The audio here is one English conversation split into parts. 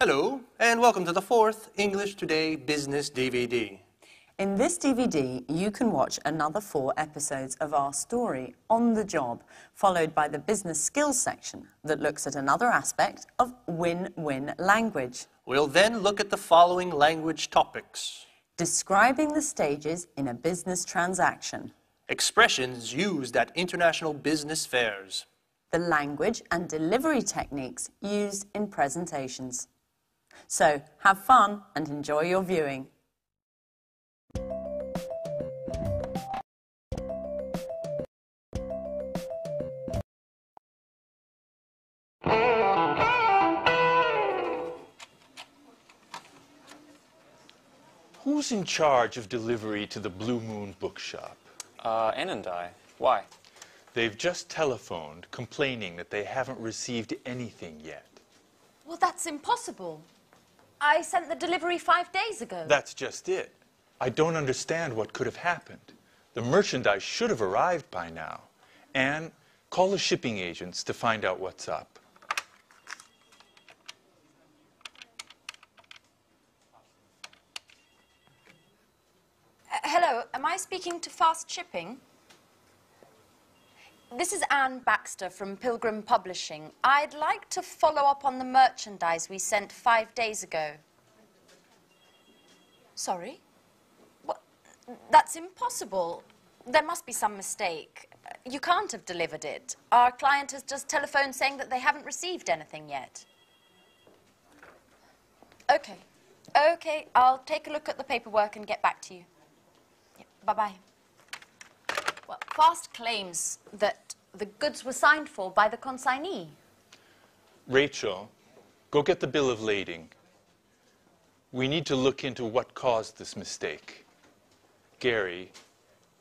Hello, and welcome to the fourth English Today Business DVD. In this DVD, you can watch another 4 episodes of our story, On the Job, followed by the business skills section that looks at another aspect of win-win language. We'll then look at the following language topics. Describing the stages in a business transaction. Expressions used at international business fairs. The language and delivery techniques used in presentations. So, have fun and enjoy your viewing. Who's in charge of delivery to the Blue Moon bookshop? Ann and I. Why? They've just telephoned complaining that they haven't received anything yet. Well, that's impossible. I sent the delivery 5 days ago. That's just it. I don't understand what could have happened. The merchandise should have arrived by now. Anne, call the shipping agents to find out what's up. Hello, am I speaking to Fast Shipping? This is Anne Baxter from Pilgrim Publishing. I'd like to follow up on the merchandise we sent 5 days ago. Sorry? What? That's impossible. There must be some mistake. You can't have delivered it. Our client has just telephoned saying that they haven't received anything yet. Okay. Okay, I'll take a look at the paperwork and get back to you. Yeah, bye-bye. Well, Fast claims that the goods were signed for by the consignee. Rachel, go get the bill of lading. We need to look into what caused this mistake. Gary,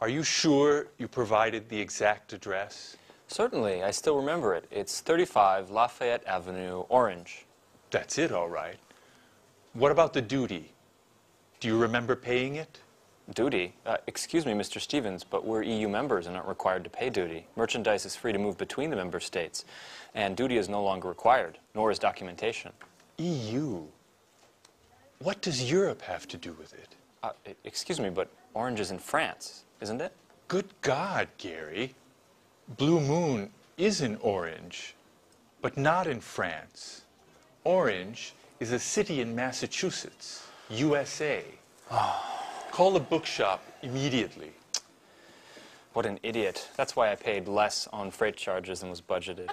are you sure you provided the exact address? Certainly, I still remember it. It's 35 Lafayette Avenue, Orange. That's it, all right. What about the duty? Do you remember paying it? Duty? Excuse me, Mr. Stevens, but we're EU members and aren't required to pay duty. Merchandise is free to move between the member states, and duty is no longer required, nor is documentation. EU? What does Europe have to do with it? Excuse me, but Orange is in France, isn't it? Good God, Gary. Blue Moon is in Orange, but not in France. Orange is a city in Massachusetts, USA. Call the bookshop immediately. What an idiot. That's why I paid less on freight charges than was budgeted.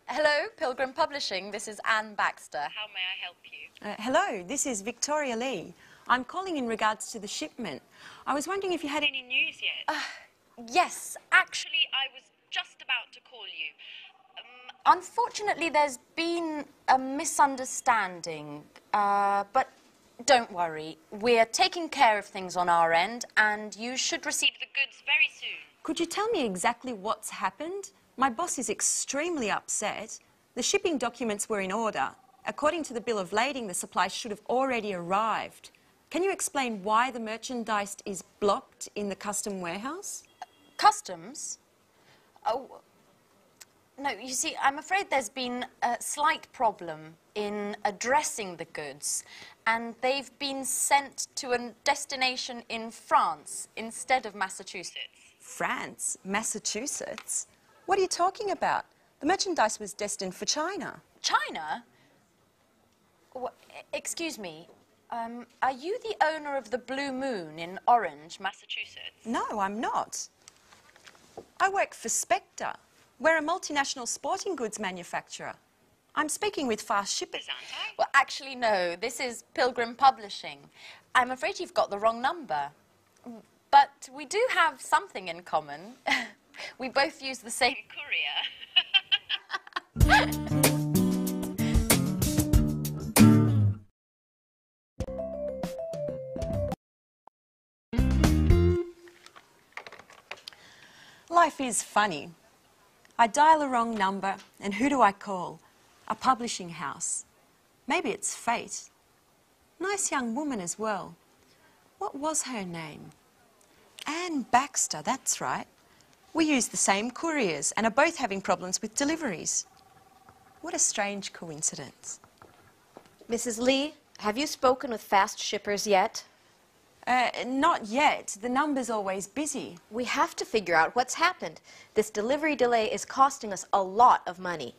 Hello, Pilgrim Publishing. This is Anne Baxter. How may I help you? Hello, this is Victoria Lee. I'm calling in regards to the shipment. I was wondering if you had any news yet. Yes, actually, I was just about to call you. Unfortunately, there's been a misunderstanding, but don't worry. We're taking care of things on our end, and you should receive the goods very soon. Could you tell me exactly what's happened? My boss is extremely upset. The shipping documents were in order. According to the bill of lading, the supplies should have already arrived. Can you explain why the merchandise is blocked in the custom warehouse? Customs? Oh, no, you see, I'm afraid there's been a slight problem in addressing the goods, and they've been sent to a destination in France instead of Massachusetts. France? Massachusetts? What are you talking about? The merchandise was destined for China. China? Excuse me, are you the owner of the Blue Moon in Orange, Massachusetts? No, I'm not. I work for Spectre. We're a multinational sporting goods manufacturer. I'm speaking with Fast Shipping. Well, actually, no. This is Pilgrim Publishing. I'm afraid you've got the wrong number. But we do have something in common. We both use the same courier. Life is funny. I dial a wrong number, and who do I call? A publishing house. Maybe it's fate. Nice young woman as well. What was her name? Anne Baxter, that's right. We use the same couriers and are both having problems with deliveries. What a strange coincidence. Mrs. Lee, have you spoken with fast shippers yet? Not yet. The number's always busy. We have to figure out what's happened. This delivery delay is costing us a lot of money.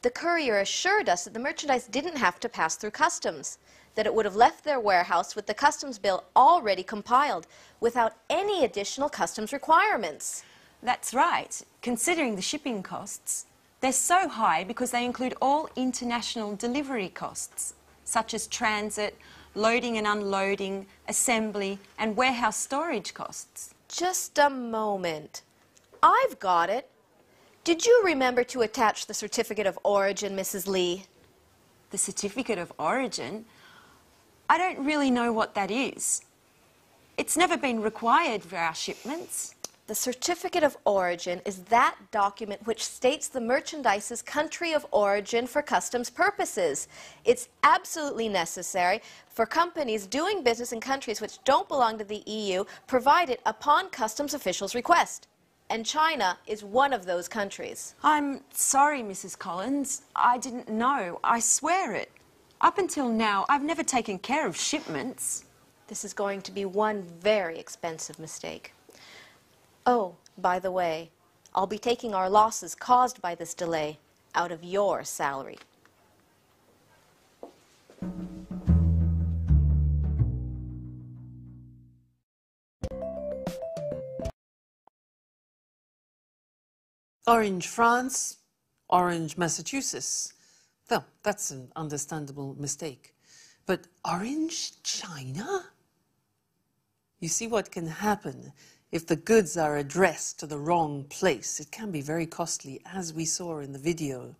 The courier assured us that the merchandise didn't have to pass through customs, that it would have left their warehouse with the customs bill already compiled, without any additional customs requirements. That's right. Considering the shipping costs, they're so high because they include all international delivery costs, such as transit, loading and unloading, assembly, and warehouse storage costs. Just a moment. I've got it. Did you remember to attach the certificate of origin, Mrs. Lee? The certificate of origin? I don't really know what that is. It's never been required for our shipments. The certificate of origin is that document which states the merchandise's country of origin for customs purposes. It's absolutely necessary for companies doing business in countries which don't belong to the EU, provided upon customs officials' request. And China is one of those countries. I'm sorry, Mrs. Collins. I didn't know. I swear it. Up until now, I've never taken care of shipments. This is going to be one very expensive mistake. Oh, by the way, I'll be taking our losses caused by this delay out of your salary. Orange, France, Orange, Massachusetts. Well, that's an understandable mistake. But Orange, China? You see what can happen if the goods are addressed to the wrong place. It can be very costly, as we saw in the video.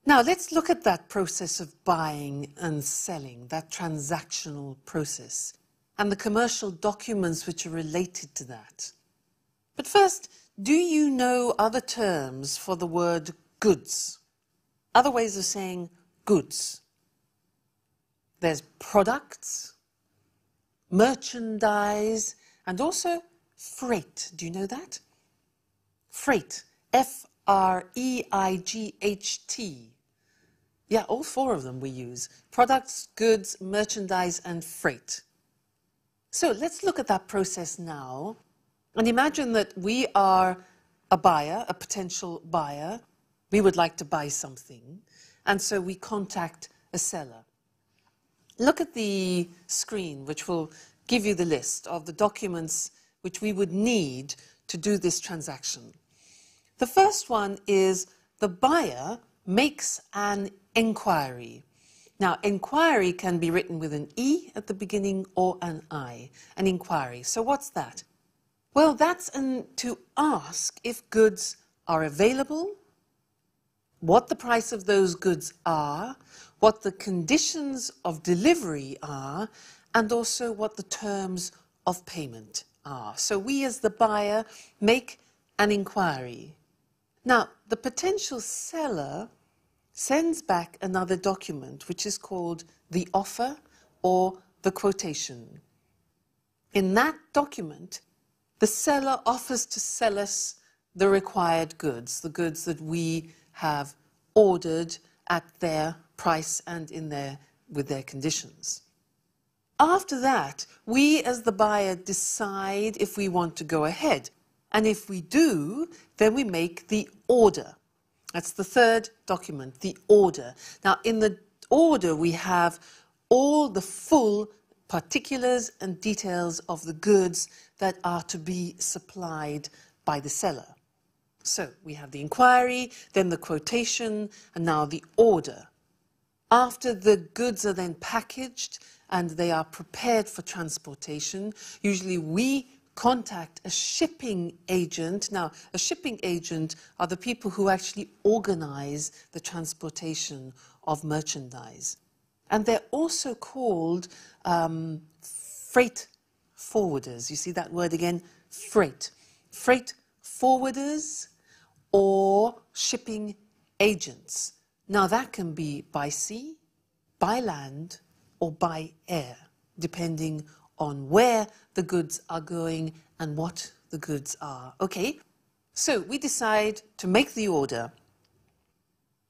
Now, let's look at that process of buying and selling, that transactional process, and the commercial documents which are related to that. But first, do you know other terms for the word goods? Other ways of saying goods. There's products, merchandise, and also freight. Do you know that? Freight. F-R-E-I-G-H-T. Yeah, all four of them we use. Products, goods, merchandise, and freight. So let's look at that process now. And imagine that we are a buyer, a potential buyer. We would like to buy something. And so we contact a seller. Look at the screen, which will give you the list of the documents which we would need to do this transaction. The first one is the buyer makes an enquiry. Now, enquiry can be written with an E at the beginning or an I, an inquiry. So what's that? Well, that's to ask if goods are available, what the price of those goods are, what the conditions of delivery are, and also what the terms of payment are. So we as the buyer make an inquiry. Now, the potential seller sends back another document which is called the offer or the quotation. In that document, the seller offers to sell us the required goods, the goods that we have ordered at their price and with their conditions. After that, we as the buyer decide if we want to go ahead. And if we do, then we make the order. That's the third document, the order. Now, in the order, we have all the full particulars and details of the goods that are to be supplied by the seller. So we have the inquiry, then the quotation, and now the order. After the goods are then packaged and they are prepared for transportation, usually we contact a shipping agent. Now, a shipping agent are the people who actually organize the transportation of merchandise. And they're also called freight forwarders. You see that word again? Freight. Freight forwarders or shipping agents. Now, that can be by sea, by land, or by air, depending on where the goods are going and what the goods are. Okay, So we decide to make the order.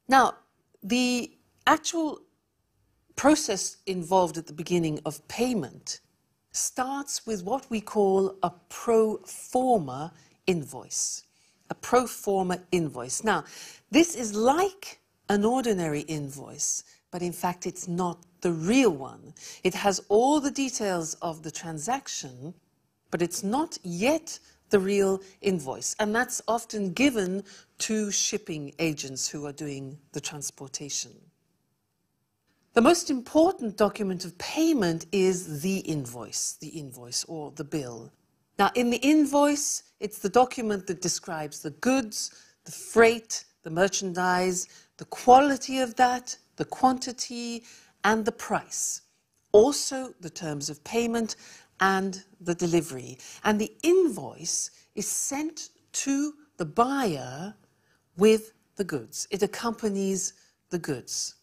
Now, the actual process involved at the beginning of payment starts with what we call a pro forma invoice. A pro forma invoice. Now, this is like an ordinary invoice, but in fact it's not the real one. It has all the details of the transaction, but it's not yet the real invoice. And that's often given to shipping agents who are doing the transportation. The most important document of payment is the invoice or the bill. Now, in the invoice, it's the document that describes the goods, the freight, the merchandise, the quality of that, the quantity, and the price. Also, the terms of payment and the delivery. And the invoice is sent to the buyer with the goods. It accompanies the goods.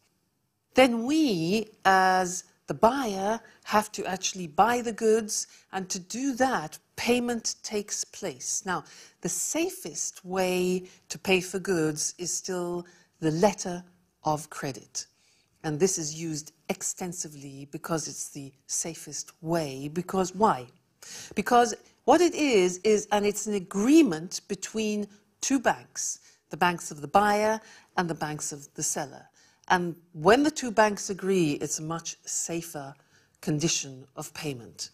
Then we, as the buyer, have to actually buy the goods, and to do that, payment takes place. Now, the safest way to pay for goods is still the letter of credit. And this is used extensively because it's the safest way. Because why? Because what it is, and it's an agreement between two banks, the banks of the buyer and the banks of the seller. And when the two banks agree, it's a much safer condition of payment.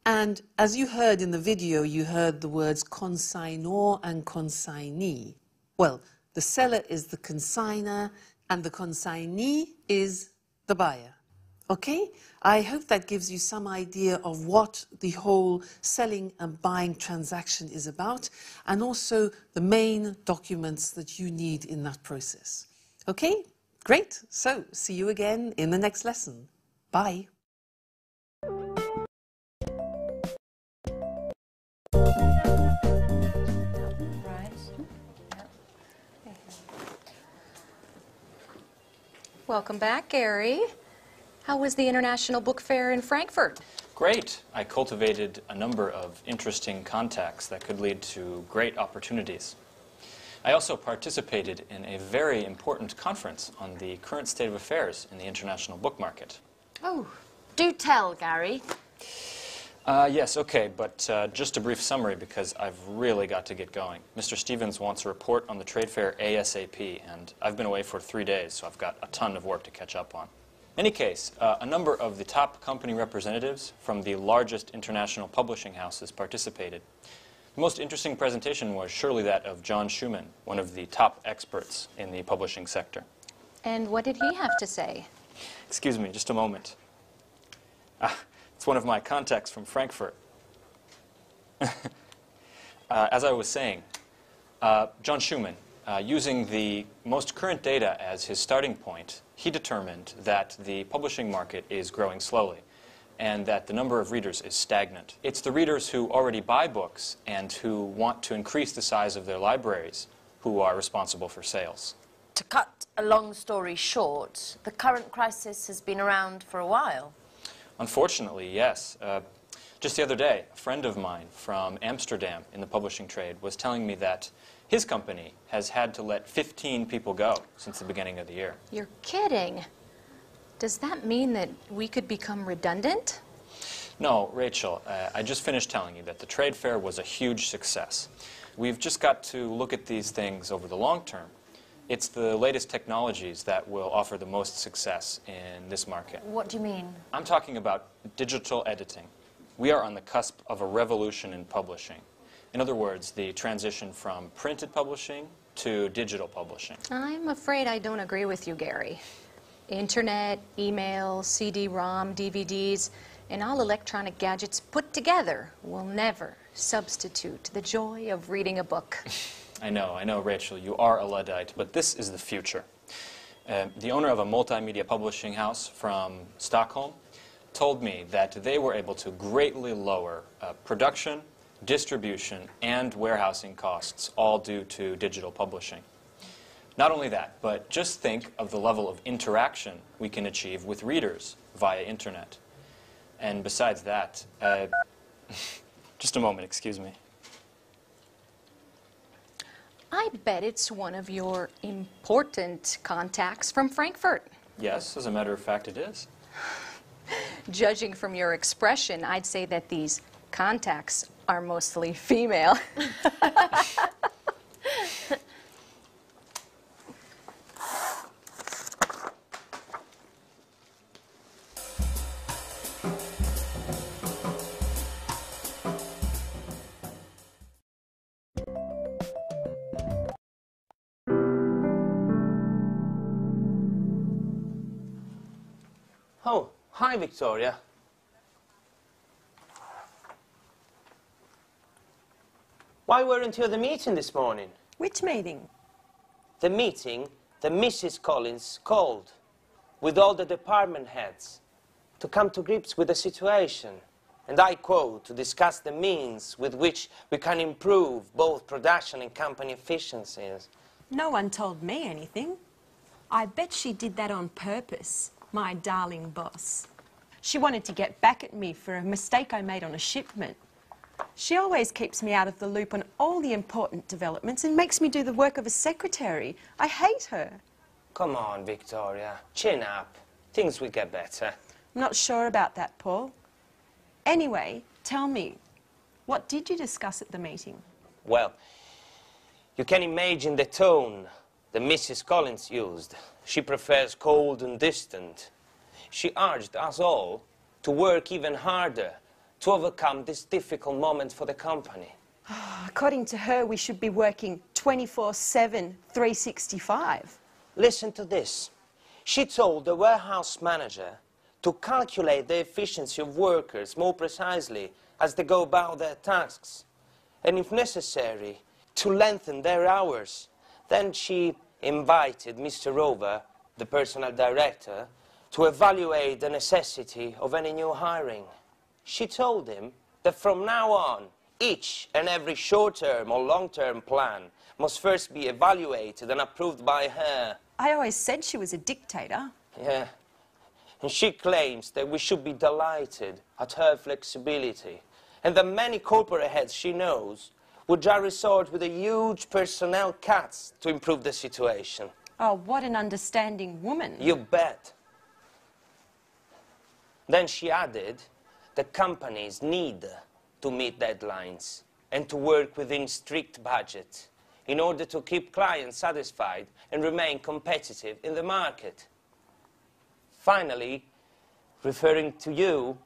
And as you heard in the video, you heard the words consignor and consignee. Well, the seller is the consignor and the consignee is the buyer. Okay? I hope that gives you some idea of what the whole selling and buying transaction is about, and also the main documents that you need in that process. Okay? Great. So, see you again in the next lesson. Bye. Welcome back, Gary. How was the International Book Fair in Frankfurt? Great. I cultivated a number of interesting contacts that could lead to great opportunities. I also participated in a very important conference on the current state of affairs in the international book market. Oh, do tell, Gary. Yes, okay, but just a brief summary because I've really got to get going. Mr. Stevens wants a report on the trade fair ASAP, and I've been away for 3 days, so I've got a ton of work to catch up on. In any case, a number of the top company representatives from the largest international publishing houses participated. The most interesting presentation was surely that of John Schumann, one of the top experts in the publishing sector. And what did he have to say? Excuse me, just a moment. It's one of my contacts from Frankfurt. As I was saying, John Schumann, using the most current data as his starting point, he determined that the publishing market is growing slowly and that the number of readers is stagnant. It's the readers who already buy books and who want to increase the size of their libraries who are responsible for sales. To cut a long story short, the current crisis has been around for a while. Unfortunately, yes. Just the other day, a friend of mine from Amsterdam in the publishing trade was telling me that his company has had to let 15 people go since the beginning of the year. You're kidding. Does that mean that we could become redundant? No, Rachel, I just finished telling you that the trade fair was a huge success. We've just got to look at these things over the long term. It's the latest technologies that will offer the most success in this market. What do you mean? I'm talking about digital editing. We are on the cusp of a revolution in publishing. In other words, the transition from printed publishing to digital publishing. I'm afraid I don't agree with you, Gary. Internet, email, CD-ROM, DVDs, and all electronic gadgets put together will never substitute the joy of reading a book. I know, Rachel, you are a Luddite, but this is the future. The owner of a multimedia publishing house from Stockholm told me that they were able to greatly lower production, distribution, and warehousing costs, all due to digital publishing. Not only that, but just think of the level of interaction we can achieve with readers via internet. And besides that, just a moment, excuse me. I bet it's one of your important contacts from Frankfurt. Yes, as a matter of fact, it is. Judging from your expression, I'd say that these contacts are mostly female. Oh, hi, Victoria. Why weren't you at the meeting this morning? Which meeting? The meeting that Mrs. Collins called with all the department heads to come to grips with the situation. And I quote, to discuss the means with which we can improve both production and company efficiencies. No one told me anything. I bet she did that on purpose, my darling boss. She wanted to get back at me for a mistake I made on a shipment. She always keeps me out of the loop on all the important developments and makes me do the work of a secretary. I hate her. Come on, Victoria, chin up. Things will get better. I'm not sure about that, Paul. Anyway, tell me, what did you discuss at the meeting? Well, you can imagine the tone that Mrs. Collins used. She prefers cold and distant. She urged us all to work even harder to overcome this difficult moment for the company. According to her, we should be working 24/7, 365. Listen to this. She told the warehouse manager to calculate the efficiency of workers more precisely as they go about their tasks, and if necessary, to lengthen their hours. Then she invited Mr. Rover, the personnel director, to evaluate the necessity of any new hiring. She told him that from now on, each and every short-term or long-term plan must first be evaluated and approved by her. I always said she was a dictator. Yeah. And she claims that we should be delighted at her flexibility, and that many corporate heads she knows would just resort with a huge personnel cuts to improve the situation. Oh, what an understanding woman. You bet. Then she added that companies need to meet deadlines and to work within strict budget in order to keep clients satisfied and remain competitive in the market. Finally, referring to you,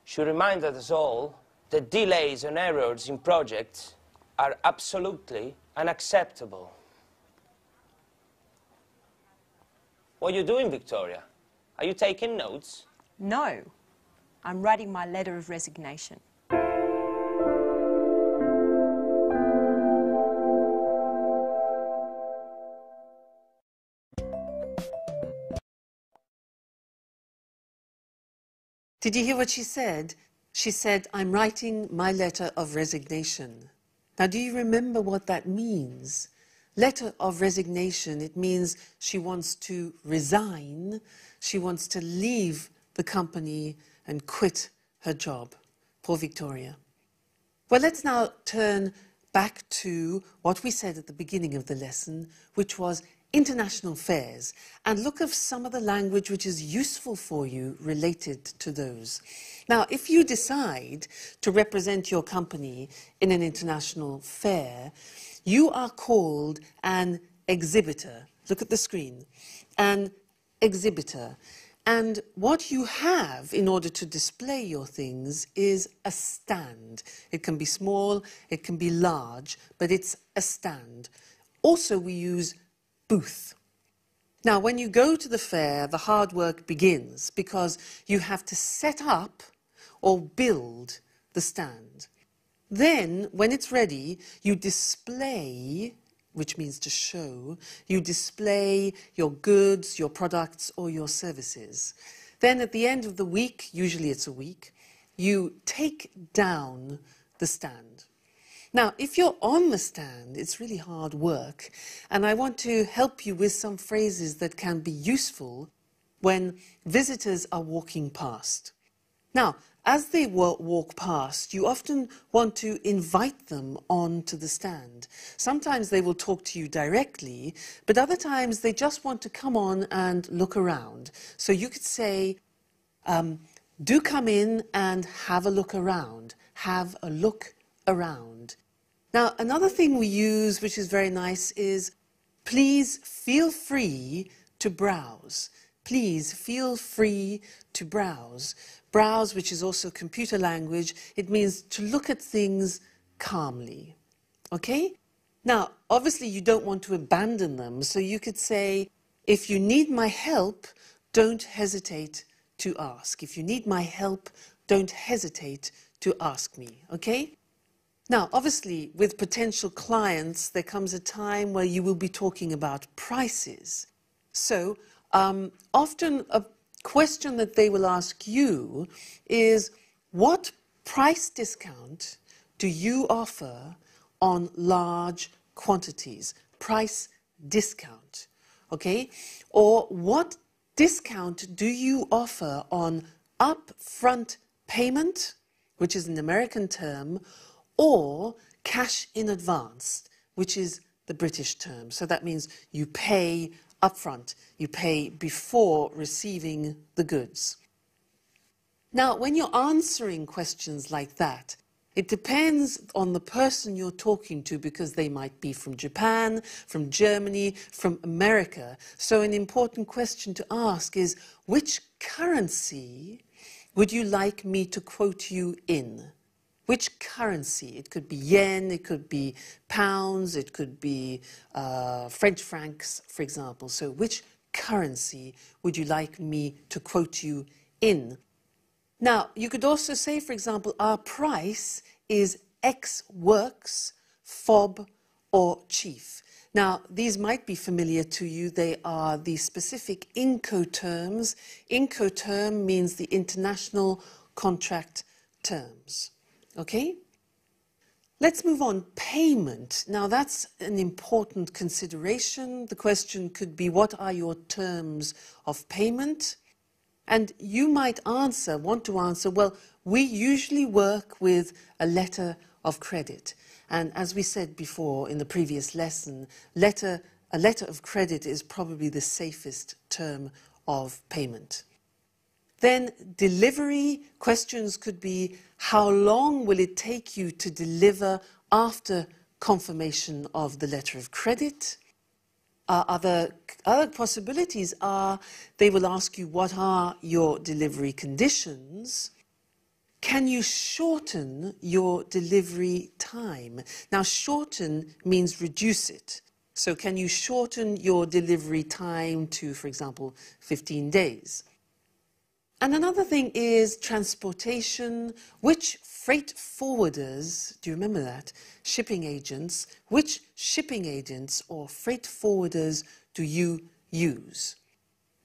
she reminded us all that delays and errors in projects are absolutely unacceptable. What are you doing, Victoria? Are you taking notes? No, I'm writing my letter of resignation. Did you hear what she said? She said, I'm writing my letter of resignation. Now, do you remember what that means? Letter of resignation, it means she wants to resign, she wants to leave the company and quit her job. Poor Victoria. Well, let's now turn back to what we said at the beginning of the lesson, which was international fairs, and look at some of the language which is useful for you related to those. Now, if you decide to represent your company in an international fair, you are called an exhibitor. Look at the screen. An exhibitor. And what you have in order to display your things is a stand. It can be small, it can be large, but it's a stand. Also, we use booth. Now, when you go to the fair, the hard work begins because you have to set up or build the stand. Then, when it's ready, you display, which means to show, you display your goods, your products, or your services. Then at the end of the week, usually it's a week, you take down the stand. Now, if you're on the stand, it's really hard work, and I want to help you with some phrases that can be useful when visitors are walking past. Now, as they walk past, you often want to invite them onto the stand. Sometimes they will talk to you directly, but other times they just want to come on and look around. So you could say, do come in and have a look around. Have a look around. Now, another thing we use, which is very nice, is please feel free to browse. Please feel free to browse. Browse, which is also computer language, it means to look at things calmly. Okay? Now, obviously you don't want to abandon them, so you could say, if you need my help, don't hesitate to ask. If you need my help, don't hesitate to ask me. Okay? Now, obviously, with potential clients, there comes a time where you will be talking about prices. So, often a question that they will ask you is, what price discount do you offer on large quantities? Price discount, okay? Or what discount do you offer on upfront payment, which is an American term, or cash in advance, which is the British term. So that means you pay upfront, you pay before receiving the goods. Now, when you're answering questions like that, it depends on the person you're talking to, because they might be from Japan, from Germany, from America. So an important question to ask is, which currency would you like me to quote you in? Which currency? It could be yen, it could be pounds, it could be French francs, for example. So which currency would you like me to quote you in? Now, you could also say, for example, our price is X works, fob, or chief. Now, these might be familiar to you. They are the specific Incoterms. Incoterm means the international contract terms. Okay? Let's move on. Payment. Now, that's an important consideration. The question could be, what are your terms of payment? And you might want to answer, well, we usually work with a letter of credit. And as we said before in the previous lesson, a letter of credit is probably the safest term of payment. Then delivery questions could be, how long will it take you to deliver after confirmation of the letter of credit? Other possibilities are, they will ask you, what are your delivery conditions? Can you shorten your delivery time? Now, shorten means reduce it. So can you shorten your delivery time to, for example, 15 days? And another thing is transportation. Which freight forwarders, do you remember that? Shipping agents. Which shipping agents or freight forwarders do you use?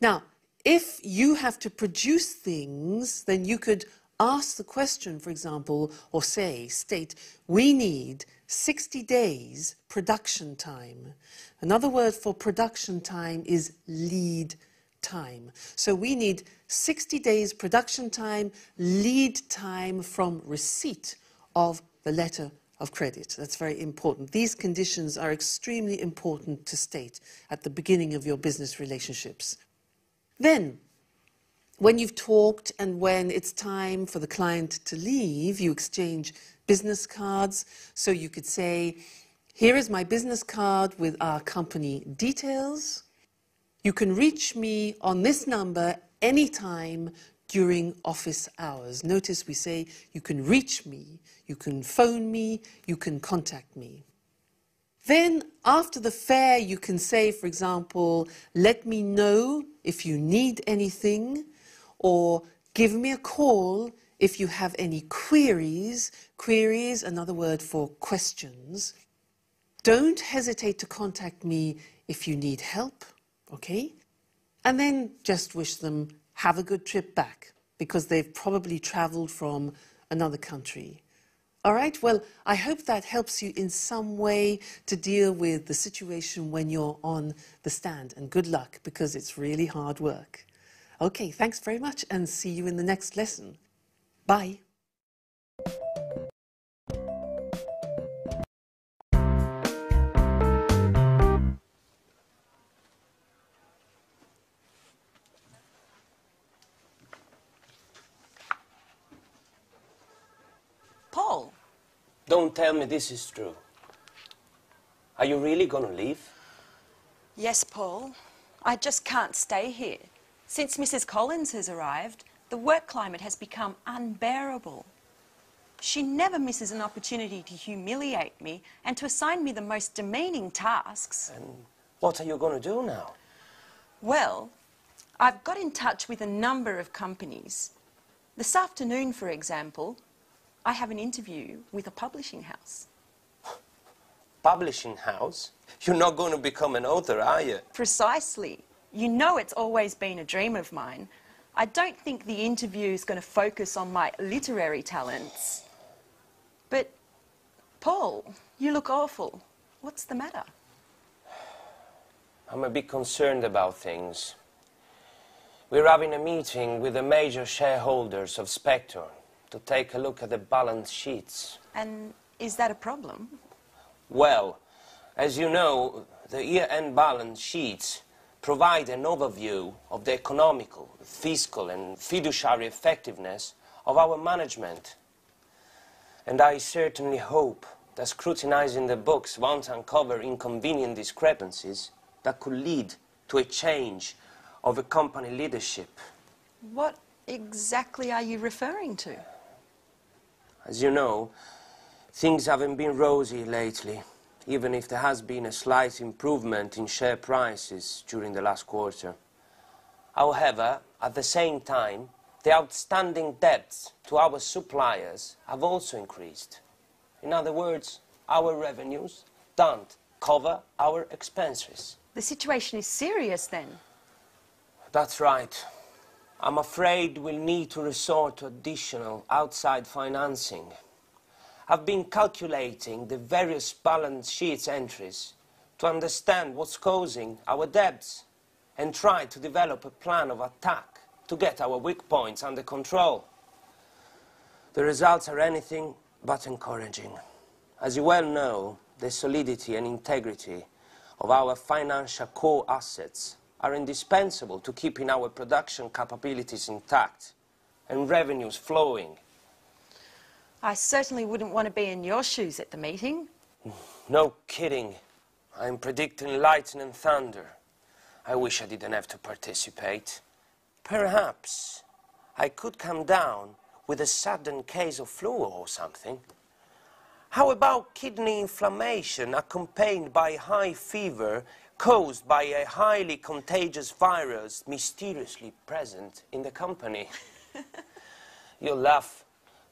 Now, if you have to produce things, then you could ask the question, for example, or state, we need 60 days production time. Another word for production time is lead time. So we need 60 days production time, lead time from receipt of the letter of credit. That's very important. These conditions are extremely important to state at the beginning of your business relationships. Then, when you've talked and when it's time for the client to leave, you exchange business cards. So you could say, here is my business card with our company details. You can reach me on this number anytime during office hours. Notice we say you can reach me, you can phone me, you can contact me. Then after the fair, you can say, for example, let me know if you need anything, or give me a call if you have any queries. Queries, another word for questions. Don't hesitate to contact me if you need help. Okay? And then just wish them have a good trip back, because they've probably traveled from another country. All right? Well, I hope that helps you in some way to deal with the situation when you're on the stand. And good luck, because it's really hard work. Okay, thanks very much, and see you in the next lesson. Bye. Paul, Don't tell me this is true. Are you really going to leave? yes, Paul. I just can't stay here. Since Mrs. Collins has arrived, the work climate has become unbearable. She never misses an opportunity to humiliate me and to assign me the most demeaning tasks. And what are you going to do now? Well, I've got in touch with a number of companies. This afternoon, for example, I have an interview with a publishing house. Publishing house? You're not going to become an author, are you? Precisely. You know it's always been a dream of mine. I don't think the interview is going to focus on my literary talents. But, Paul, you look awful. What's the matter? I'm a bit concerned about things. We're having a meeting with the major shareholders of Spectre to take a look at the balance sheets. And is that a problem? Well, as you know, the year-end balance sheets provide an overview of the economical, fiscal and fiduciary effectiveness of our management. And I certainly hope that scrutinizing the books won't uncover inconvenient discrepancies that could lead to a change of a company leadership. What exactly are you referring to? As you know, things haven't been rosy lately, even if there has been a slight improvement in share prices during the last quarter. However, at the same time, the outstanding debts to our suppliers have also increased. In other words, our revenues don't cover our expenses. The situation is serious then. That's right. I'm afraid we'll need to resort to additional outside financing. I've been calculating the various balance sheets entries to understand what's causing our debts and try to develop a plan of attack to get our weak points under control. The results are anything but encouraging. As you well know, the solidity and integrity of our financial core assets are indispensable to keeping our production capabilities intact and revenues flowing. I certainly wouldn't want to be in your shoes at the meeting. No kidding. I'm predicting lightning and thunder. I wish I didn't have to participate. Perhaps I could come down with a sudden case of flu or something. How about kidney inflammation accompanied by high fever caused by a highly contagious virus mysteriously present in the company? You'll laugh,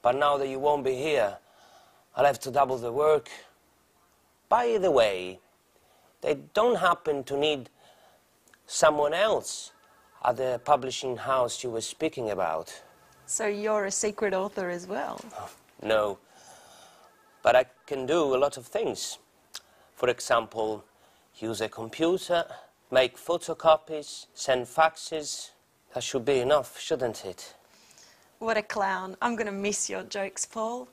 but now that you won't be here, I'll have to double the work. By the way, they don't happen to need someone else at the publishing house you were speaking about. So you're a secret author as well? No, but I can do a lot of things. For example, use a computer, make photocopies, send faxes. That should be enough, shouldn't it? What a clown. I'm going to miss your jokes, Paul.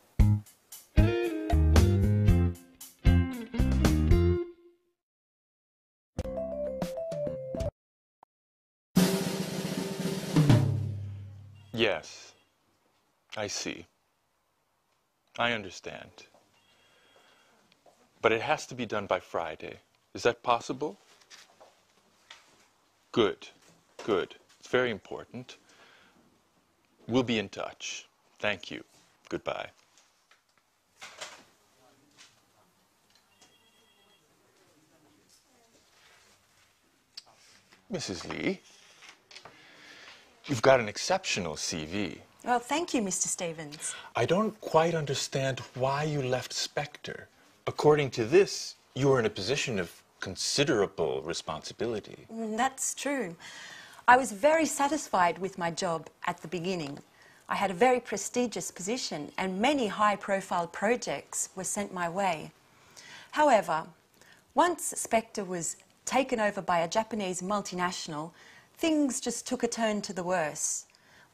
Yes, I see. I understand. But it has to be done by Friday. Is that possible? Good, good. It's very important. We'll be in touch. Thank you. Goodbye. Mrs. Lee, you've got an exceptional CV. Well, thank you, Mr. Stevens. I don't quite understand why you left Spectre. According to this, you were in a position of considerable responsibility. That's true. I was very satisfied with my job at the beginning. I had a very prestigious position and many high-profile projects were sent my way. However, once Spectre was taken over by a Japanese multinational, things just took a turn to the worse.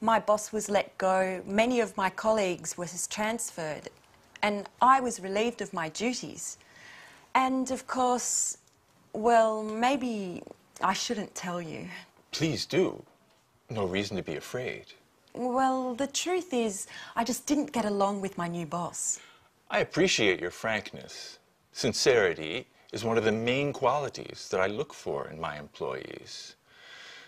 My boss was let go, many of my colleagues were transferred, and I was relieved of my duties. And of course, well, maybe I shouldn't tell you. Please do. No reason to be afraid. Well, the truth is, I just didn't get along with my new boss. I appreciate your frankness. Sincerity is one of the main qualities that I look for in my employees.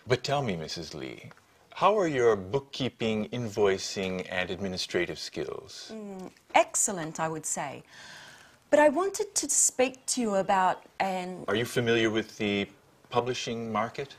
But tell me, Mrs. Lee, how are your bookkeeping, invoicing, and administrative skills? Excellent, I would say. But I wanted to speak to you about an... Are you familiar with the publishing market?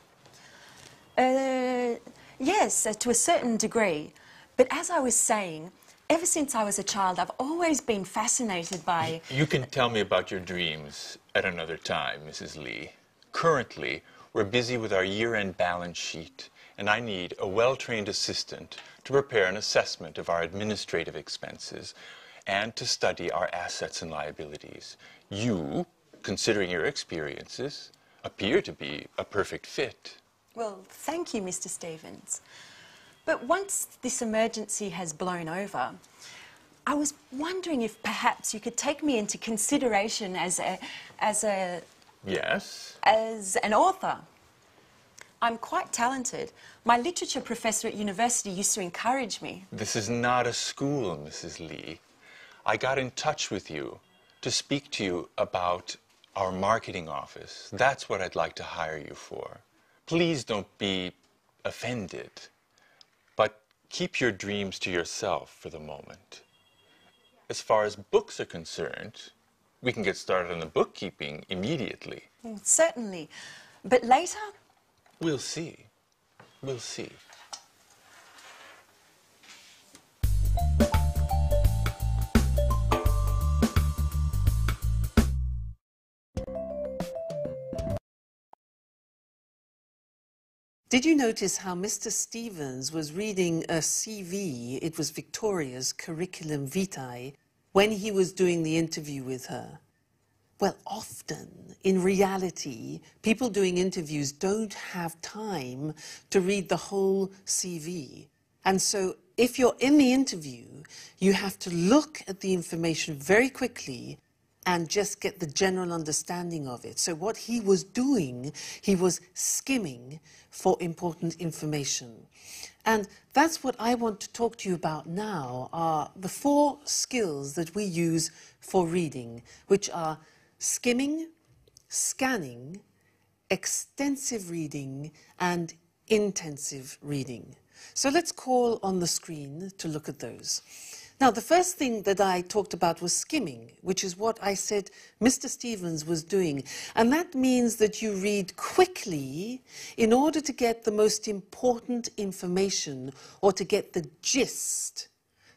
Yes, to a certain degree. But as I was saying, ever since I was a child, I've always been fascinated by... You can tell me about your dreams at another time, Mrs. Lee. Currently, we're busy with our year-end balance sheet, and I need a well-trained assistant to prepare an assessment of our administrative expenses and to study our assets and liabilities. You, considering your experiences, appear to be a perfect fit. Well, thank you, Mr. Stevens. But once this emergency has blown over, I was wondering if perhaps you could take me into consideration as Yes? as an author. I'm quite talented. My literature professor at university used to encourage me. This is not a school, Mrs. Lee. I got in touch with you to speak to you about our marketing office. That's what I'd like to hire you for. Please don't be offended, but keep your dreams to yourself for the moment. As far as books are concerned, we can get started on the bookkeeping immediately. Certainly. But later? We'll see. We'll see. Did you notice how Mr. Stevens was reading a CV, it was Victoria's curriculum vitae, when he was doing the interview with her? Well, often, in reality, people doing interviews don't have time to read the whole CV. And so, if you're in the interview, you have to look at the information very quickly and just get the general understanding of it. So what he was doing, he was skimming for important information. And that's what I want to talk to you about now, are the 4 skills that we use for reading, which are skimming, scanning, extensive reading, and intensive reading. So let's call on the screen to look at those. Now, the first thing that I talked about was skimming, which is what I said Mr. Stevens was doing. And that means that you read quickly in order to get the most important information or to get the gist.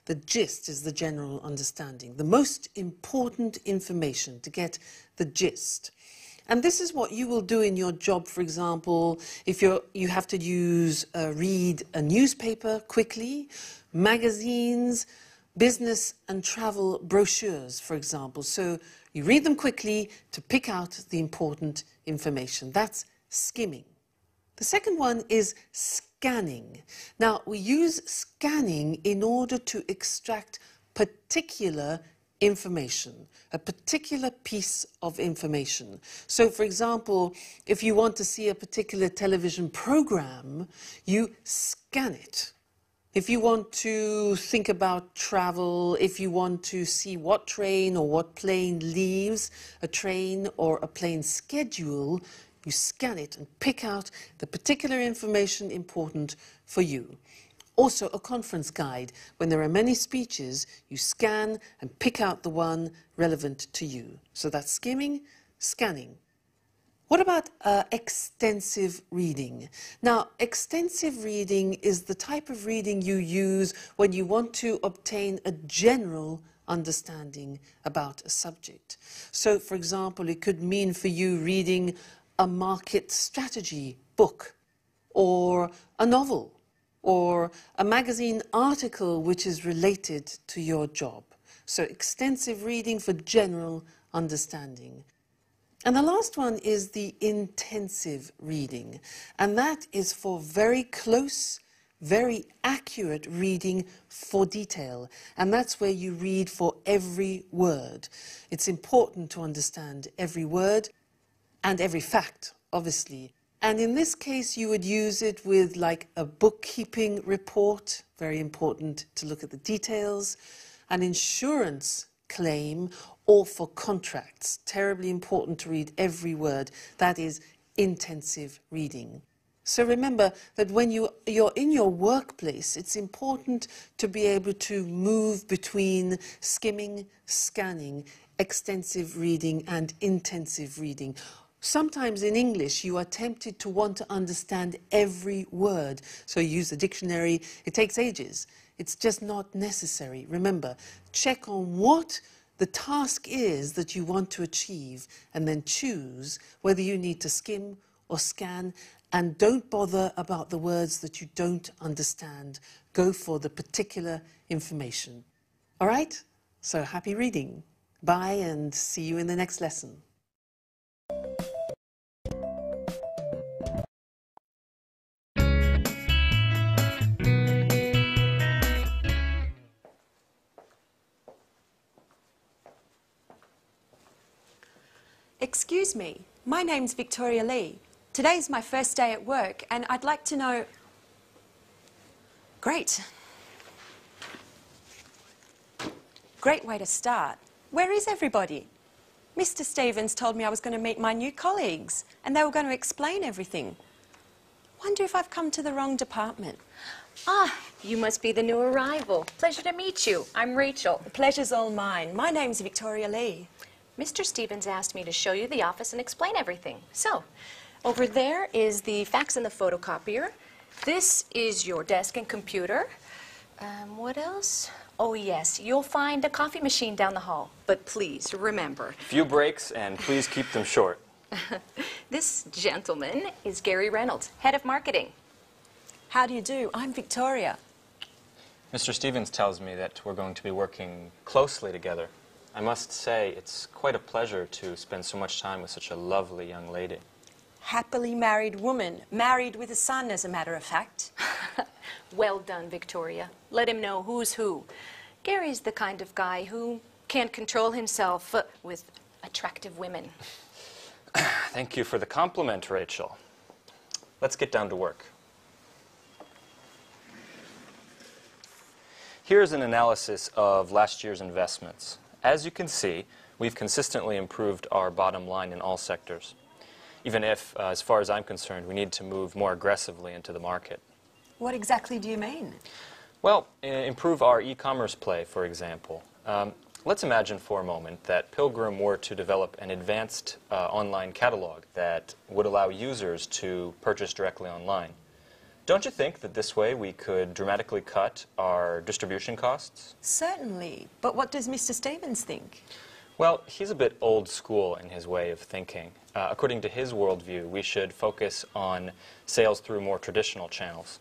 The gist is the general understanding, the most important information, to get the gist. And this is what you will do in your job, for example, if you have to read a newspaper quickly, magazines, business and travel brochures, for example. So you read them quickly to pick out the important information. That's skimming. The second one is scanning. Now, we use scanning in order to extract particular information, a particular piece of information. So, for example, if you want to see a particular television program, you scan it. If you want to think about travel, if you want to see what train or what plane leaves a train or a plane schedule, you scan it and pick out the particular information important for you. Also, a conference guide. When there are many speeches, you scan and pick out the one relevant to you. So that's skimming, scanning. What about extensive reading? Now, extensive reading is the type of reading you use when you want to obtain a general understanding about a subject. So, for example, it could mean for you reading a market strategy book, or a novel, or a magazine article which is related to your job. So, extensive reading for general understanding. And the last one is the intensive reading, and that is for very close, very accurate reading for detail. And that's where you read for every word. It's important to understand every word and every fact, obviously. And in this case, you would use it with like a bookkeeping report, very important to look at the details, an insurance claim, or for contracts. Terribly important to read every word. That is intensive reading. So remember that when you're in your workplace, it's important to be able to move between skimming, scanning, extensive reading and intensive reading. Sometimes in English you are tempted to want to understand every word, so you use the dictionary. It takes ages. It's just not necessary. Remember, check on what the task is that you want to achieve and then choose whether you need to skim or scan, and don't bother about the words that you don't understand. Go for the particular information. All right? So happy reading. Bye and see you in the next lesson. Excuse me, my name's Victoria Lee. Today's my first day at work and I'd like to know... Great. Great way to start. Where is everybody? Mr. Stevens told me I was going to meet my new colleagues and they were going to explain everything. Wonder if I've come to the wrong department. Ah, you must be the new arrival. Pleasure to meet you. I'm Rachel. The pleasure's all mine. My name's Victoria Lee. Mr. Stevens asked me to show you the office and explain everything. So, over there is the fax and the photocopier. This is your desk and computer. What else? Oh, yes, you'll find a coffee machine down the hall. But please, remember... Few breaks, and please keep them short. This gentleman is Gary Reynolds, head of marketing. How do you do? I'm Victoria. Mr. Stevens tells me that we're going to be working closely together. I must say, it's quite a pleasure to spend so much time with such a lovely young lady. Happily married woman. Married with a son, as a matter of fact. Well done, Victoria. Let him know who's who. Gary's the kind of guy who can't control himself with attractive women. Thank you for the compliment, Rachel. Let's get down to work. Here's an analysis of last year's investments. As you can see, we've consistently improved our bottom line in all sectors, even if, as far as I'm concerned, we need to move more aggressively into the market. What exactly do you mean? Well, improve our e-commerce play, for example. Let's imagine for a moment that Pilgrim were to develop an advanced online catalog that would allow users to purchase directly online. Don't you think that this way we could dramatically cut our distribution costs? Certainly, but what does Mr. Stevens think? Well, he's a bit old school in his way of thinking. According to his worldview, we should focus on sales through more traditional channels.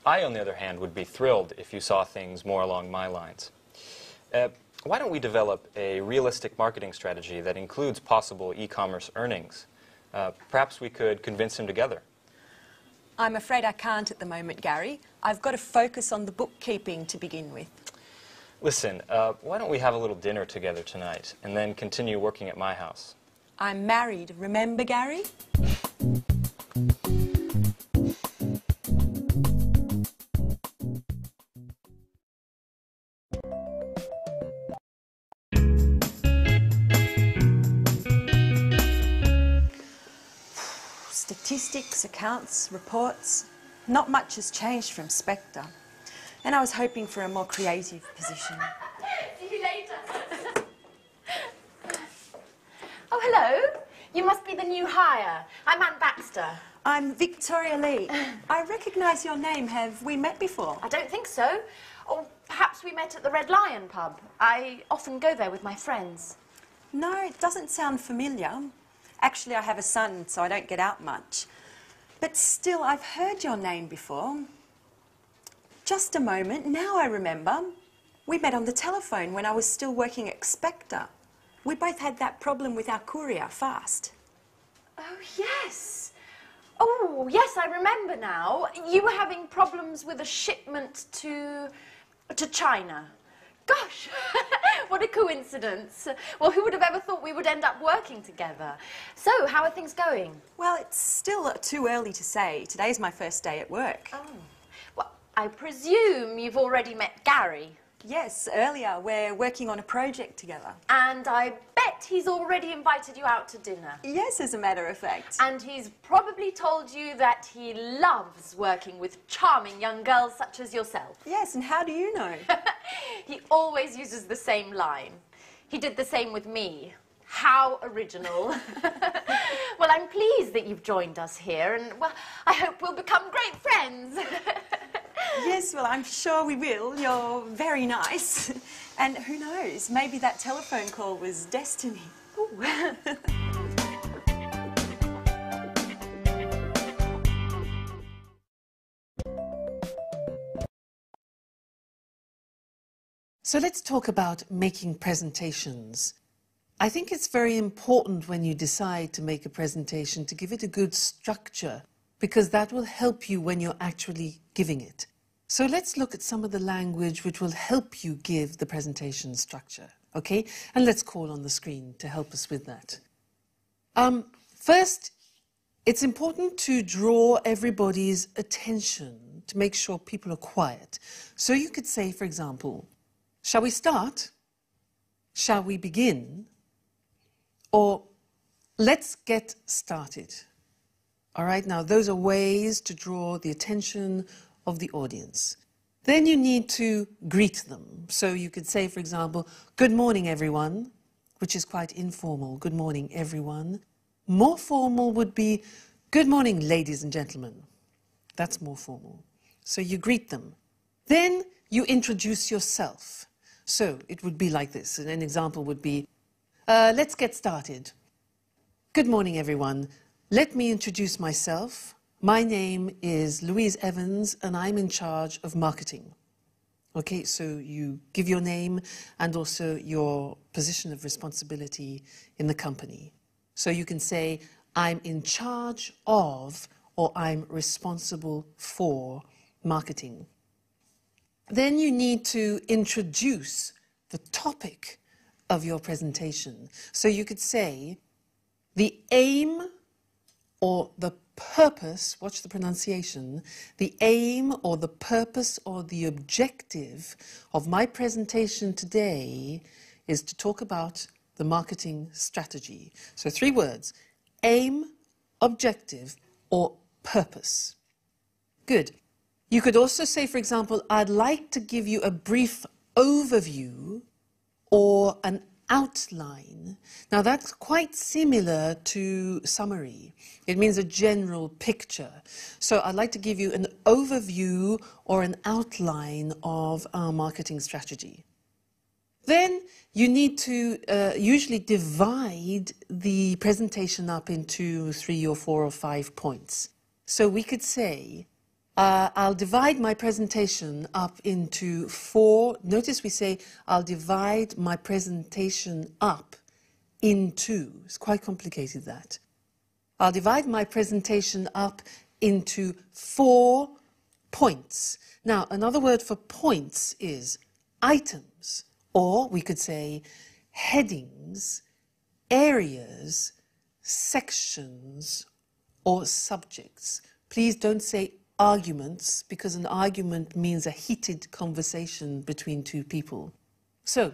I, on the other hand, would be thrilled if you saw things more along my lines. Why don't we develop a realistic marketing strategy that includes possible e-commerce earnings? Perhaps we could convince him together. I'm afraid I can't at the moment, Gary. I've got to focus on the bookkeeping to begin with. Listen, why don't we have a little dinner together tonight and then continue working at my house? I'm married, remember, Gary? Statistics, accounts, reports. Not much has changed from Spectre. And I was hoping for a more creative position. See you later. Oh, hello. You must be the new hire. I'm Anne Baxter. I'm Victoria Lee. I recognise your name. Have we met before? I don't think so. Or perhaps we met at the Red Lion pub. I often go there with my friends. No, it doesn't sound familiar. Actually, I have a son, so I don't get out much. But still, I've heard your name before. Just a moment, now I remember. We met on the telephone when I was still working at Spectre. We both had that problem with our courier, Fast. Oh, yes. Oh, yes, I remember now. You were having problems with a shipment to China. Gosh, what a coincidence. Well, who would have ever thought we would end up working together? So, how are things going? Well, it's still too early to say. Today's my first day at work. Oh, well, I presume you've already met Gary. Yes, earlier. We're working on a project together. And I bet he's already invited you out to dinner. Yes, as a matter of fact. And he's probably told you that he loves working with charming young girls such as yourself. Yes, and how do you know? He always uses the same line. He did the same with me. How original. Well, I'm pleased that you've joined us here, and, well, I hope we'll become great friends. Yes, well, I'm sure we will. You're very nice. And who knows, maybe that telephone call was destiny. So let's talk about making presentations. I think it's very important when you decide to make a presentation to give it a good structure, because that will help you when you're actually giving it. So let's look at some of the language which will help you give the presentation structure, okay? And let's call on the screen to help us with that. First, it's important to draw everybody's attention to make sure people are quiet. So you could say, for example, shall we start? Shall we begin? Or let's get started. All right, now those are ways to draw the attention of the audience. Then you need to greet them. So you could say, for example, good morning, everyone, which is quite informal. Good morning, everyone. More formal would be, good morning, ladies and gentlemen. That's more formal. So you greet them. Then you introduce yourself. So it would be like this. And an example would be, let's get started. Good morning, everyone. Let me introduce myself. My name is Louise Evans, and I'm in charge of marketing. Okay, so you give your name and also your position of responsibility in the company. So you can say, I'm in charge of, or I'm responsible for marketing. Then you need to introduce the topic of your presentation. So you could say, the aim or the purpose, watch the pronunciation, the aim or the purpose or the objective of my presentation today is to talk about the marketing strategy. So 3 words, aim, objective, or purpose. Good. You could also say, for example, I'd like to give you a brief overview or an outline. Now that's quite similar to summary. It means a general picture. So I'd like to give you an overview or an outline of our marketing strategy. Then you need to usually divide the presentation up into 3 or 4 or 5 points. So we could say, I'll divide my presentation up into 4. Notice we say, I'll divide my presentation up into. It's quite complicated, that. I'll divide my presentation up into 4 points. Now, another word for points is items, or we could say headings, areas, sections, or subjects. Please don't say arguments, because an argument means a heated conversation between 2 people. So,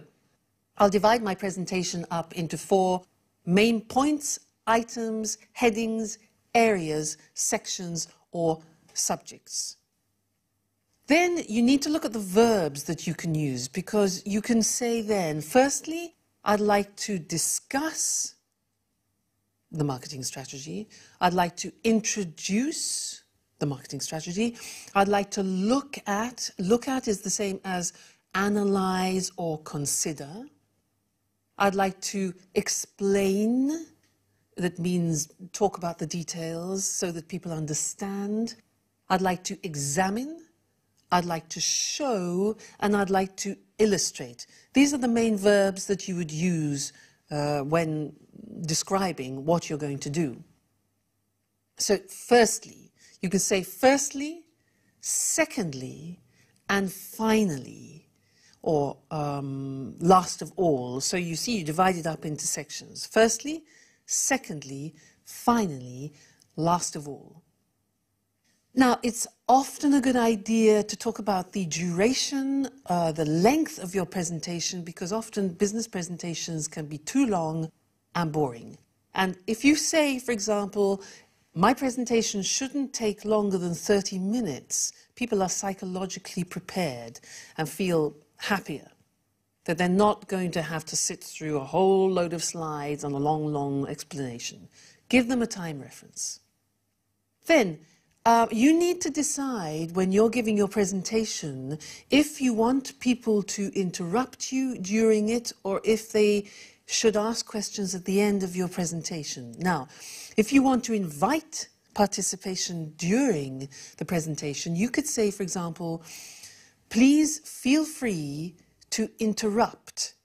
I'll divide my presentation up into 4 main points, items, headings, areas, sections, or subjects. Then you need to look at the verbs that you can use, because you can say then, firstly, I'd like to discuss the marketing strategy. I'd like to introduce the marketing strategy. I'd like to look at is the same as analyze or consider. I'd like to explain, that means talk about the details so that people understand. I'd like to examine, I'd like to show, and I'd like to illustrate. These are the main verbs that you would use when describing what you're going to do. So firstly, you can say firstly, secondly, and finally, or last of all. So you see, you divide it up into sections. Firstly, secondly, finally, last of all. Now, it's often a good idea to talk about the duration, the length of your presentation, because often business presentations can be too long and boring. And if you say, for example, my presentation shouldn't take longer than 30 minutes, people are psychologically prepared and feel happier that they're not going to have to sit through a whole load of slides and a long, long explanation. Give them a time reference. Then, you need to decide when you're giving your presentation if you want people to interrupt you during it or if they should ask questions at the end of your presentation. Now, if you want to invite participation during the presentation, you could say, for example, please feel free to interrupt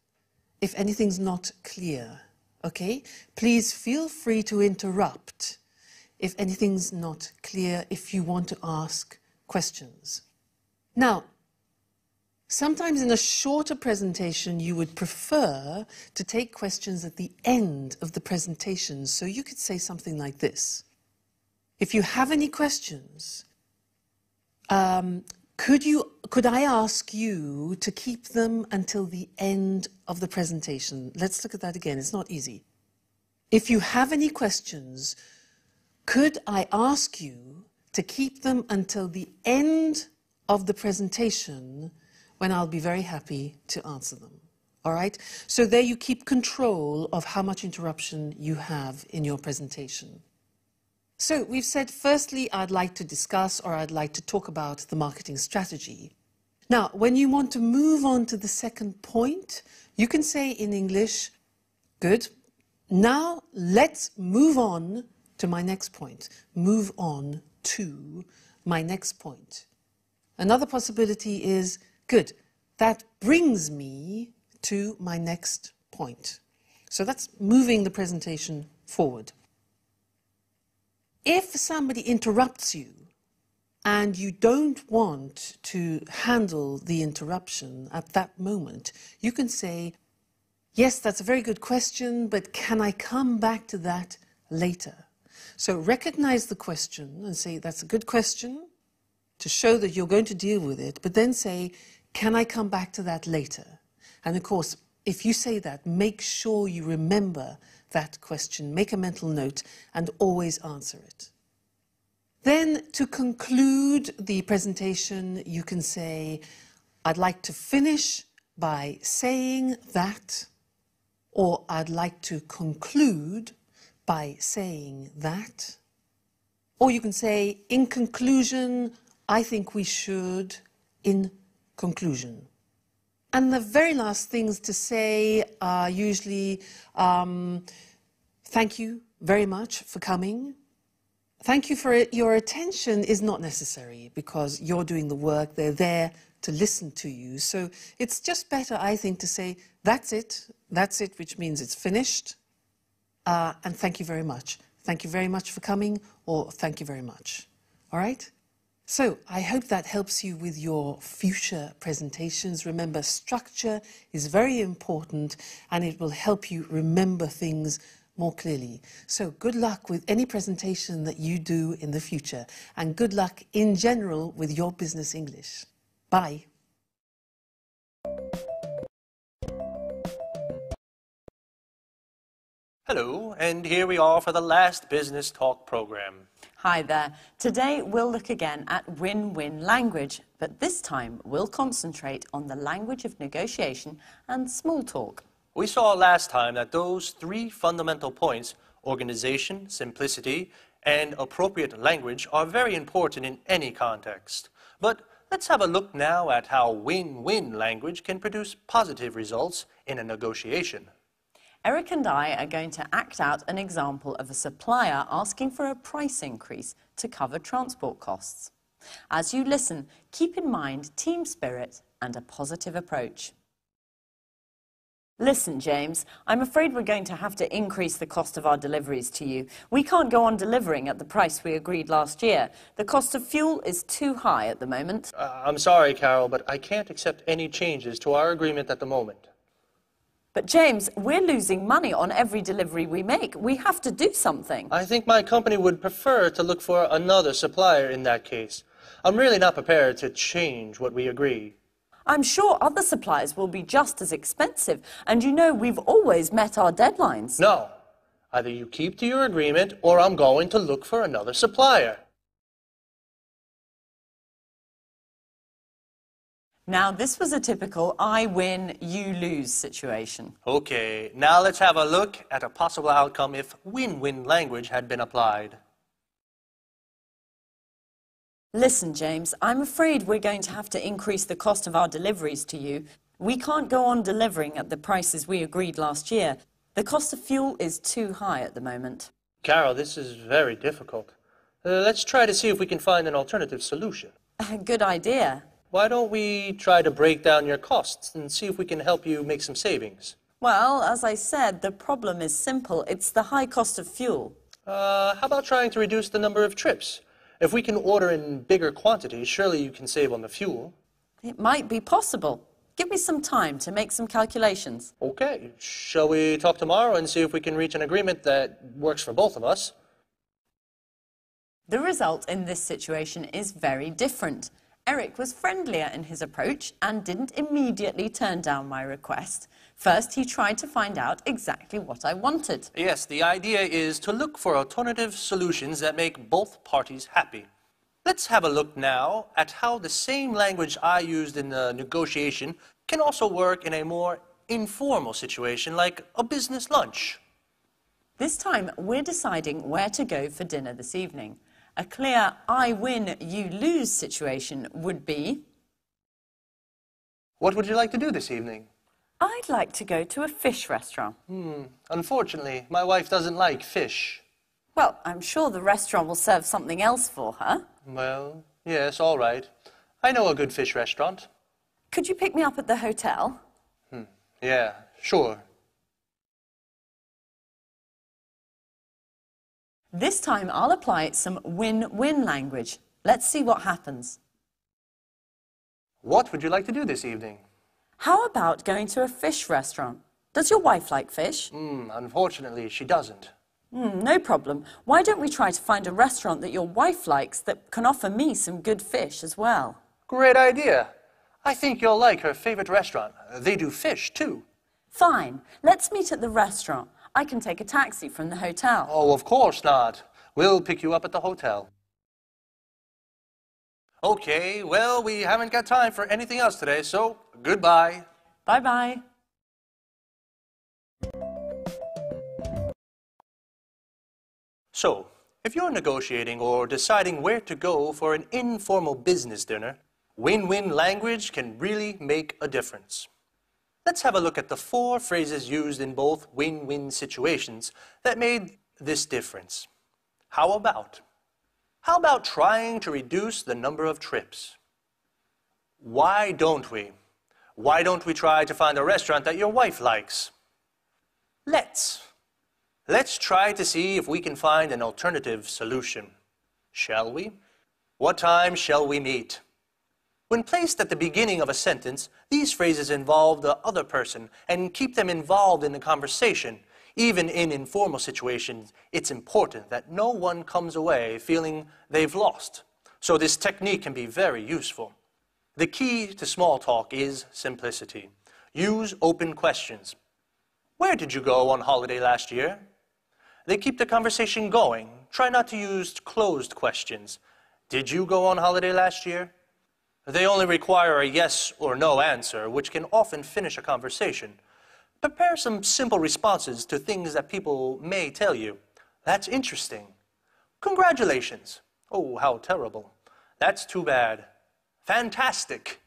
if anything's not clear. Okay? Please feel free to interrupt if anything's not clear, if you want to ask questions. Now, sometimes in a shorter presentation, you would prefer to take questions at the end of the presentation. So you could say something like this. If you have any questions, could I ask you to keep them until the end of the presentation? Let's look at that again. It's not easy. If you have any questions, could I ask you to keep them until the end of the presentation, when I'll be very happy to answer them? All right? So there you keep control of how much interruption you have in your presentation. So we've said, firstly, I'd like to discuss or I'd like to talk about the marketing strategy. Now, when you want to move on to the second point, you can say in English, good, now let's move on to my next point. Move on to my next point. Another possibility is, good, that brings me to my next point. So that's moving the presentation forward. If somebody interrupts you and you don't want to handle the interruption at that moment, you can say, yes, that's a very good question, but can I come back to that later? So recognize the question and say, that's a good question, to show that you're going to deal with it, but then say, can I come back to that later? And of course, if you say that, make sure you remember that question, make a mental note, and always answer it. Then, to conclude the presentation, you can say, I'd like to finish by saying that, or I'd like to conclude by saying that. Or you can say, in conclusion, I think we should, in conclusion. And the very last things to say are usually, thank you very much for coming. Thank you for your attention is not necessary because you're doing the work, they're there to listen to you. So it's just better, I think, to say, that's it, which means it's finished. And thank you very much. Thank you very much for coming, or thank you very much. All right? So I hope that helps you with your future presentations. Remember, structure is very important and it will help you remember things more clearly. So good luck with any presentation that you do in the future, and good luck in general with your business English. Bye. Hello, and here we are for the last Business Talk program. Hi there. Today we'll look again at win-win language, but this time we'll concentrate on the language of negotiation and small talk. We saw last time that those three fundamental points, organization, simplicity, and appropriate language, are very important in any context. But let's have a look now at how win-win language can produce positive results in a negotiation. Eric and I are going to act out an example of a supplier asking for a price increase to cover transport costs. As you listen, keep in mind team spirit and a positive approach. Listen, James, I'm afraid we're going to have to increase the cost of our deliveries to you. We can't go on delivering at the price we agreed last year. The cost of fuel is too high at the moment. I'm sorry, Carol, but I can't accept any changes to our agreement at the moment. But James, we're losing money on every delivery we make. We have to do something. I think my company would prefer to look for another supplier in that case. I'm really not prepared to change what we agree. I'm sure other suppliers will be just as expensive, and you know we've always met our deadlines. No. Either you keep to your agreement, or I'm going to look for another supplier. Now, this was a typical I win, you lose situation. Okay, now let's have a look at a possible outcome if win-win language had been applied. Listen, James, I'm afraid we're going to have to increase the cost of our deliveries to you. We can't go on delivering at the prices we agreed last year. The cost of fuel is too high at the moment. Carol, this is very difficult. Let's try to see if we can find an alternative solution. Good idea. Why don't we try to break down your costs and see if we can help you make some savings? Well, as I said, the problem is simple. It's the high cost of fuel. How about trying to reduce the number of trips? If we can order in bigger quantities, surely you can save on the fuel. It might be possible. Give me some time to make some calculations. Okay, shall we talk tomorrow and see if we can reach an agreement that works for both of us? The result in this situation is very different. Eric was friendlier in his approach and didn't immediately turn down my request. First, he tried to find out exactly what I wanted. Yes, the idea is to look for alternative solutions that make both parties happy. Let's have a look now at how the same language I used in the negotiation can also work in a more informal situation like a business lunch. This time, we're deciding where to go for dinner this evening. A clear I win, you lose situation would be... What would you like to do this evening? I'd like to go to a fish restaurant. Unfortunately, my wife doesn't like fish. Well, I'm sure the restaurant will serve something else for her. Well, yes, all right. I know a good fish restaurant. Could you pick me up at the hotel? Yeah, sure. This time I'll apply some win-win language. Let's see what happens. What would you like to do this evening? How about going to a fish restaurant? Does your wife like fish? Unfortunately, she doesn't. No problem. Why don't we try to find a restaurant that your wife likes that can offer me some good fish as well? Great idea. I think you'll like her favorite restaurant. They do fish, too. Fine. Let's meet at the restaurant. I can take a taxi from the hotel. Oh, of course not. We'll pick you up at the hotel. Okay, well, we haven't got time for anything else today, so goodbye. Bye-bye. So, if you're negotiating or deciding where to go for an informal business dinner, win-win language can really make a difference. Let's have a look at the 4 phrases used in both win-win situations that made this difference. How about trying to reduce the number of trips? Why don't we? Why don't we try to find a restaurant that your wife likes? Let's try to see if we can find an alternative solution. Shall we? What time shall we meet? When placed at the beginning of a sentence, these phrases involve the other person and keep them involved in the conversation. Even in informal situations, it's important that no one comes away feeling they've lost. So this technique can be very useful. The key to small talk is simplicity. Use open questions. Where did you go on holiday last year? They keep the conversation going. Try not to use closed questions. Did you go on holiday last year? They only require a yes or no answer, which can often finish a conversation. Prepare some simple responses to things that people may tell you. That's interesting. Congratulations. Oh, how terrible. That's too bad. Fantastic.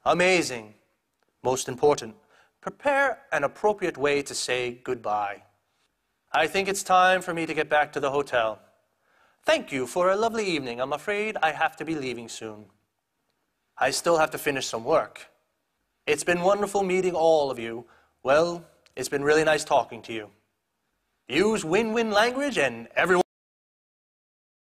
Amazing. Most important, prepare an appropriate way to say goodbye. I think it's time for me to get back to the hotel. Thank you for a lovely evening. I'm afraid I have to be leaving soon. I still have to finish some work. It's been wonderful meeting all of you. Well, it's been really nice talking to you. Use win-win language and everyone